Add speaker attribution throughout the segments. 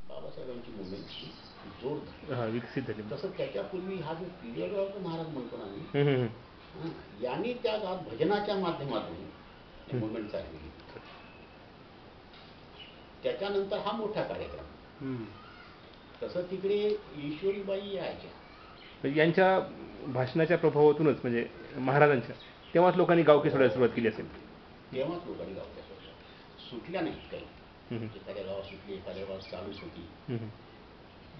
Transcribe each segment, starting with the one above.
Speaker 1: बाबासाहेबांची मुवमेंटची जोर धरली,
Speaker 2: विकसित झाली.
Speaker 1: तसं त्याच्यापूर्वी हा जो पिरियड महाराज म्हणतो ना आम्ही,
Speaker 2: हम्म, हम्म.
Speaker 1: यांनी त्या गावात भजनाच्या माध्यमातून मुवमेंट चालली. त्याच्यानंतर हा मोठा कार्यक्रम. तसं तिकडे ईश्वरीबाई यायच्या,
Speaker 2: यांच्या भाषणाच्या प्रभावातूनच, म्हणजे महाराजांच्या, तेव्हाच लोकांनी गावकी सोडायला सुरुवात केली असेल.
Speaker 1: तेव्हाच लोकांनी गावच्या सोडल्या, सुटल्या नाहीत काही. एखाद्या गावात सुटली, एखाद्या गावात चालूच होती.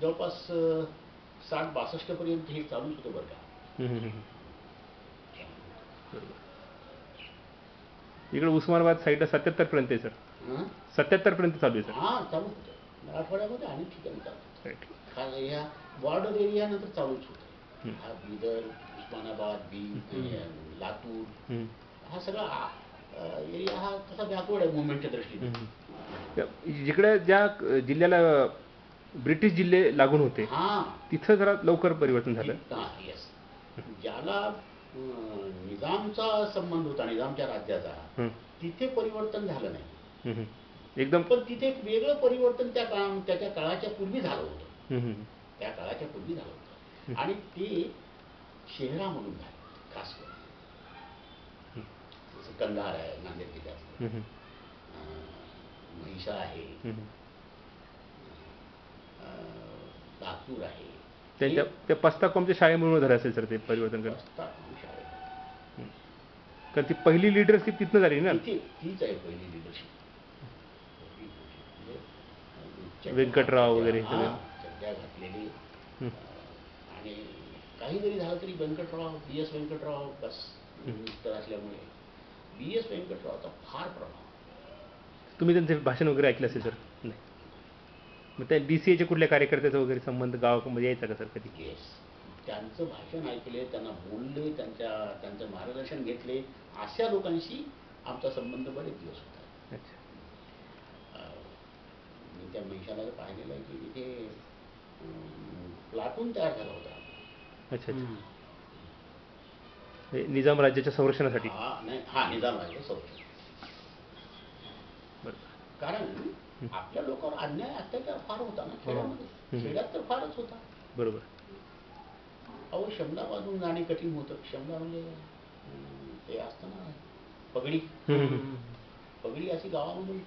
Speaker 1: जवळपास 60-62 पर्यंत हे चालूच होतं बरं का.
Speaker 2: इकडे उस्मानाबाद साईडला 77 पर्यंत आहे सर. 77 पर्यंत चालू आहे सर.
Speaker 1: हां, चालू होतं. मराठवाड्यामध्ये अनेक ठिकाणी चालू. ह्या बॉर्डर एरिया नंतर चालूच होतं. हा बिदर, उस्मानाबाद, बीड, लातूर, हा सगळा एरिया हा तसा बॅकवर्ड आहे मुवमेंटच्या दृष्टीने.
Speaker 2: जिकडे ज्या जिल्ह्याला ब्रिटिश जिल्हे लागून होते, तिथं जरा लवकर परिवर्तन झालं.
Speaker 1: येस, ज्याला निजामचा संबंध होता, निजामच्या राज्याचा, तिथे परिवर्तन झालं नाही
Speaker 2: एकदम.
Speaker 1: पण तिथे एक वेगळं परिवर्तन त्याच्या काळाच्या पूर्वी झालं होतं. त्या काळाच्या पूर्वी झालं होतं आणि ते शहरामधून झालं. खास करून जसं कंधार आहे, नांदेड जिल्ह्यात, म्हैसा आहे, लातूर आहे.
Speaker 2: त्या पस्ताकॉमच्या शाळेमुळे झालं असेल सर ते परिवर्तन करणं. कारण ती पहिली लिडरशिप तिथनं झाली ना.
Speaker 1: तीच आहे पहिली लिडरशिप.
Speaker 2: व्यंकटराव वगैरे
Speaker 1: सध्या घातलेली. आणि काही जरी झालं तरी व्यंकटराव, BS व्यंकटराव बस मिनिस्टर असल्यामुळे BS व्यंकटरावचा फार प्रभाव.
Speaker 2: तुम्ही त्यांचे भाषण वगैरे ऐकलं असेल सर? नाही. मग त्या DCAच्या कुठल्या कार्यकर्त्याचा वगैरे संबंध गावामध्ये यायचा का सर कधी?
Speaker 1: येस, त्यांचं भाषण ऐकले, त्यांना बोलले, त्यांचं मार्गदर्शन घेतले, अशा लोकांशी आमचा संबंध बरेच दिवस होता.
Speaker 2: अच्छा.
Speaker 1: मी त्या म्हैसाला पाहिलेलं आहे की तिथे प्लाटून तयार झाला होता.
Speaker 2: अच्छा अच्छा. निजाम राज्याच्या संरक्षणासाठी?
Speaker 1: हा, निजाम राज्याच्या संरक्षण. कारण आपल्या लोकांवर अन्याय अत्याचार फार होता ना खेड्यामध्ये. खेड्यात तर फारच होता.
Speaker 2: बरोबर.
Speaker 1: अहो, शमला बांधून जाणे कठीण होतं. शमला म्हणजे ते असतं ना पगडी, पगडी अशी गावामधून.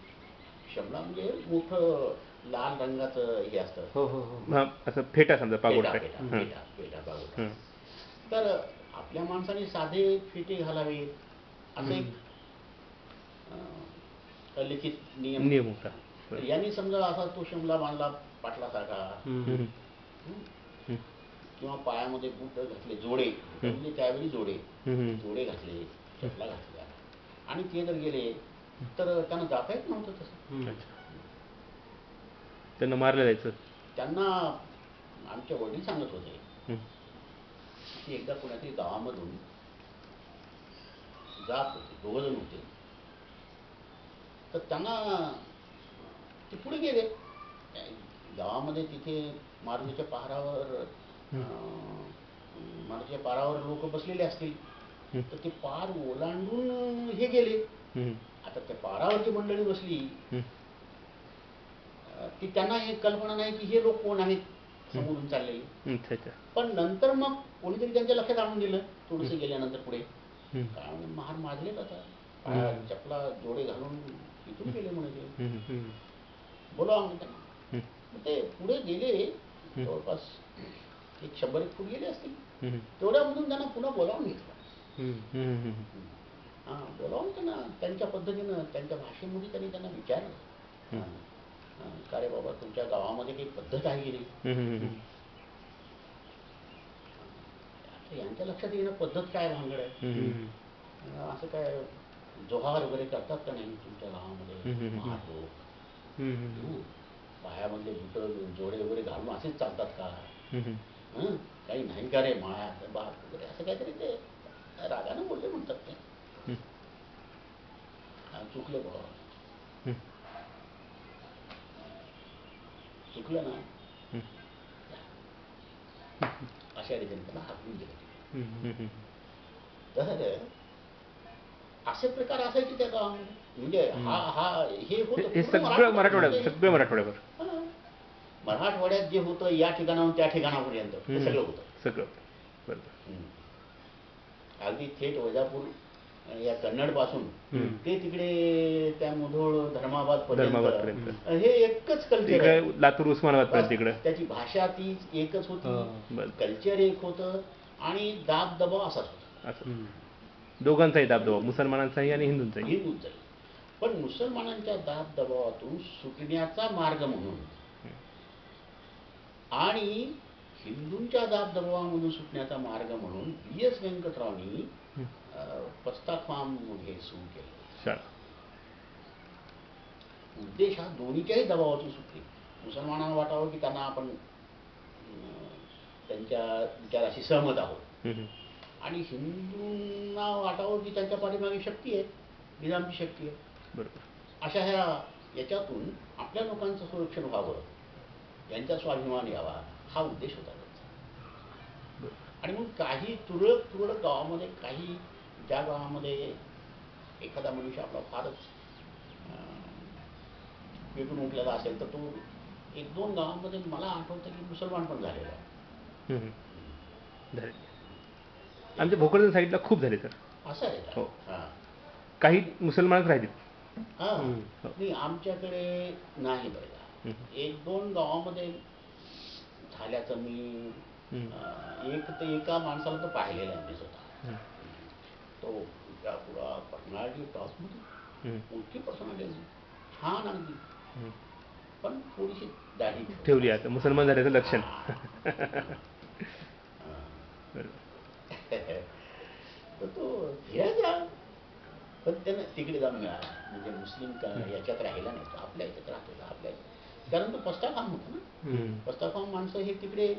Speaker 1: शमला म्हणजे मोठं लाल रंगाचं हे असतं,
Speaker 2: असं फेटा समजा, पागोटा.
Speaker 1: तर आपल्या माणसाने साधे फेटे घालावे असं एक लिखित नियम
Speaker 2: होता.
Speaker 1: यांनी समजा असा तो शिमला बांधला पाटलासारखा, किंवा पायामध्ये बूट घातले, जोडे म्हणजे त्यावेळी जोडे घातले, चपला घातल्या, आणि ते जर गेले तर त्यांना जाता येत नव्हतं. तसं
Speaker 2: त्यांना मारलं जायचं.
Speaker 1: त्यांना आमच्या वडील सांगत होते की एकदा कोणातरी गावामधून जात होते, 2 जण होते, तर त्यांना ते पुढे गेले गावामध्ये. तिथे मारुतीच्या पहारावर लोक बसलेले असतील, तर ते पार ओलांडून हे गेले. आता त्या पारावरची मंडळी बसली, ती त्यांना हे कल्पना नाही की हे लोक कोण आहेत समोरून चाललेले. पण नंतर मग कोणीतरी त्यांच्या लक्षात आणून दिलं थोडंसं गेल्यानंतर पुढे, कारण महार माजलेत आता, चपला जोडे घालून इथून गेले म्हणजे बोलावं म्हणून त्यांना. ते पुढे गेले, जवळपास 100 फूट गेले असतील. तेवढ्यामधून त्यांना पुन्हा बोलावून घेतलं. बोलावून त्यांना त्यांच्या पद्धतीनं, त्यांच्या भाषेमध्ये त्यांना विचारलं, का रे बाबा, तुमच्या गावामध्ये काही पद्धत आहे की नाही? यांच्या लक्षात येणं पद्धत काय भानगड आहे, असं काय जोहार वगैरे करतात का नाही तुमच्या गावामध्ये? महार लोक पायामध्ये बुट जोडे वगैरे घालून असेच चालतात का? काही नाही का रे, माया बाप वगैरे असं काहीतरी ते रागानं बोलले म्हणतात. ते चुकले बघा, चुकलं ना, अशा रीतीने त्याला हाकलून दिलं. तर असे प्रकार असायचे त्या गावामध्ये. म्हणजे हे होतं
Speaker 2: सगळं मराठवाड्यावर.
Speaker 1: मराठवाड्यात जे होतं या ठिकाणाहून त्या ठिकाणापर्यंत ते सगळं होतं.
Speaker 2: सगळं बरोबर.
Speaker 1: अगदी थेट वैजापूर या कन्नड पासून ते तिकडे त्या मुधोळ धर्माबाद पर्यंत हे एकच कल्चर आहे.
Speaker 2: लातूर उस्मानाबाद पर्यंत तिकडे
Speaker 1: त्याची भाषा ती एकच होती, कल्चर एक होतं आणि दाब दबाव असाच होता.
Speaker 2: दोघांचाही दाब दबाव, मुसलमानांचाही आणि हिंदूंचाही.
Speaker 1: पण मुसलमानांच्या दाब दबावातून सुटण्याचा मार्ग म्हणून आणि हिंदूंच्या दाब दबावामधून सुटण्याचा मार्ग म्हणून B.S. व्यंकटरावनी पस्ता फार्म हे सुरू केलं. उद्देश हा दोन्हीच्याही दबावातून सुटले. मुसलमानांना वाटावं की त्यांना आपण त्यांच्या विचाराशी सहमत आहोत आणि हिंदूंना वाटावं की त्यांच्या पाठीमागे शक्ती आहे, निजामची शक्ती आहे. बरोबर. अशा ह्या याच्यातून आपल्या लोकांचं संरक्षण व्हावं, यांचा स्वाभिमान यावा हा उद्देश होता त्यांचा. आणि मग काही तुरळक गावामध्ये, काही ज्या गावामध्ये एखादा मनुष्य आपला फारच पेटून उठलेला असेल तर तो 1-2 गावामध्ये मला आठवतं की मुसलमान पण झालेला आहे.
Speaker 2: आमच्या भोकरदन साईडला खूप झाले सर.
Speaker 1: असं आहे का?
Speaker 2: काही मुसलमानच राहिले.
Speaker 1: नाही आमच्याकडे नाही बघा. 1-2 गावामध्ये झाल्याचं मी एका माणसाला तर पाहिलेलं आहे मी स्वतः. तो पुरा पर्सनॅलिटी टॉपमध्ये मोठी पर्सनॅलिटी, छान अगदी, पण थोडीशी दाढी
Speaker 2: ठेवली. आता मुसलमान झाल्याचं लक्षण.
Speaker 1: तर तो फिरायचा, पण त्यानं तिकडे जाऊन मिळाला म्हणजे मुस्लिम याच्यात राहिला नाही, आपल्या याच्यात राहतो आपल्या. कारण तो पस्ताखाम होता ना. पस्ताखाम माणसं हे तिकडे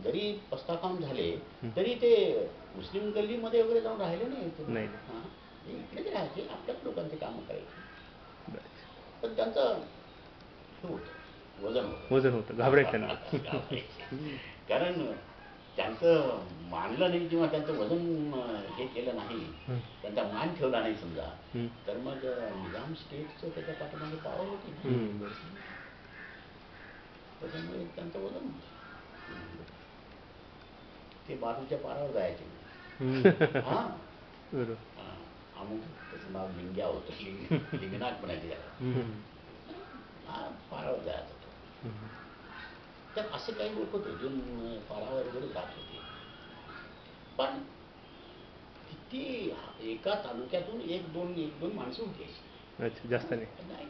Speaker 1: जरी पस्ताखाम झाले तरी ते मुस्लिम गल्लीमध्ये वगैरे जाऊन राहिले नाही. इकडेच राहायचे, आपल्याच लोकांचे कामं करायचे. पण त्यांचं वजन होतं, घाबरायचं. कारण त्यांचं मानलं नाही किंवा त्यांचं वजन हे केलं नाही, त्यांचा मान ठेवला नाही समजा, तर मग निजाम स्टेटचं त्याच्या पाठीमागे पावर होती. त्याच्यामुळे त्यांचं वजन होतं. ते बाजूच्या पारावर जायचे. अमुक त्याचं नाव लिंग्या होतं, लिंगनाथ म्हणायचे त्याला. पारावर जायचं होतं. तर असे काही लोक होते जे पारावर वगैरे जात होते. पण किती एका तालुक्यातून 1-2 माणसं होती.
Speaker 2: जास्त नाही.